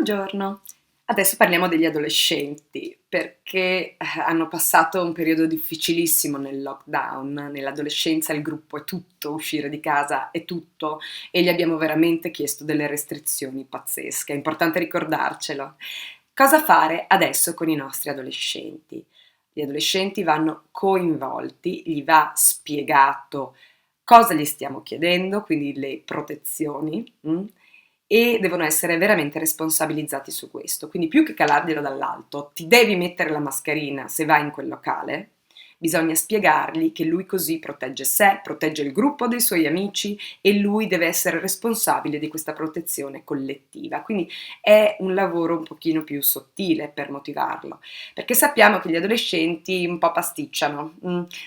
Buongiorno, adesso parliamo degli adolescenti perché hanno passato un periodo difficilissimo nel lockdown. Nell'adolescenza il gruppo è tutto, uscire di casa è tutto e gli abbiamo veramente chiesto delle restrizioni pazzesche, è importante ricordarcelo. Cosa fare adesso con i nostri adolescenti? Gli adolescenti vanno coinvolti, gli va spiegato cosa gli stiamo chiedendo, quindi le protezioni, e devono essere veramente responsabilizzati su questo. Quindi più che calarglielo dall'alto, ti devi mettere la mascherina se vai in quel locale, bisogna spiegargli che lui così protegge sé, protegge il gruppo dei suoi amici e lui deve essere responsabile di questa protezione collettiva. Quindi è un lavoro un pochino più sottile per motivarlo, perché sappiamo che gli adolescenti un po' pasticciano,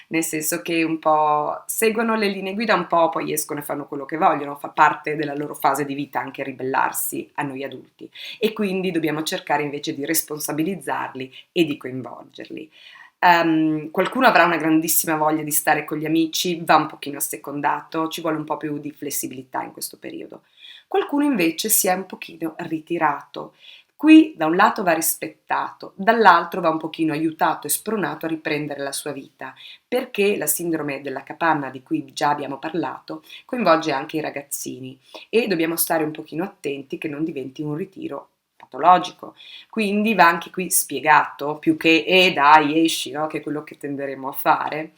nel senso che un po' seguono le linee guida un po', poi escono e fanno quello che vogliono, fa parte della loro fase di vita anche ribellarsi a noi adulti e quindi dobbiamo cercare invece di responsabilizzarli e di coinvolgerli. Qualcuno avrà una grandissima voglia di stare con gli amici, va un pochino assecondato, ci vuole un po' più di flessibilità in questo periodo. Qualcuno invece si è un pochino ritirato. Qui da un lato va rispettato, dall'altro va un pochino aiutato e spronato a riprendere la sua vita, perché la sindrome della capanna di cui già abbiamo parlato coinvolge anche i ragazzini e dobbiamo stare un pochino attenti che non diventi un ritiro patologico. Quindi va anche qui spiegato, più che dai, esci, no? Che è quello che tenderemo a fare,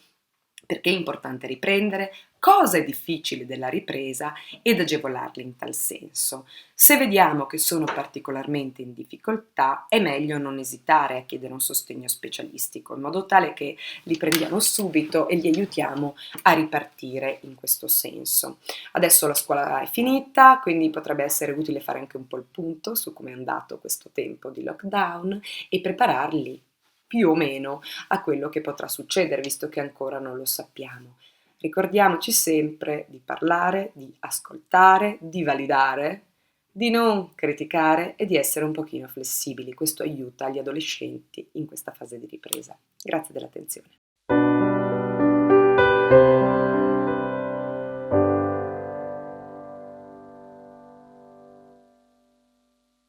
perché è importante riprendere, cosa è difficile della ripresa ed agevolarli in tal senso. Se vediamo che sono particolarmente in difficoltà, è meglio non esitare a chiedere un sostegno specialistico, in modo tale che li prendiamo subito e li aiutiamo a ripartire in questo senso. Adesso la scuola è finita, quindi potrebbe essere utile fare anche un po' il punto su come è andato questo tempo di lockdown e prepararli più o meno a quello che potrà succedere, visto che ancora non lo sappiamo. Ricordiamoci sempre di parlare, di ascoltare, di validare, di non criticare e di essere un pochino flessibili. Questo aiuta gli adolescenti in questa fase di ripresa. Grazie dell'attenzione.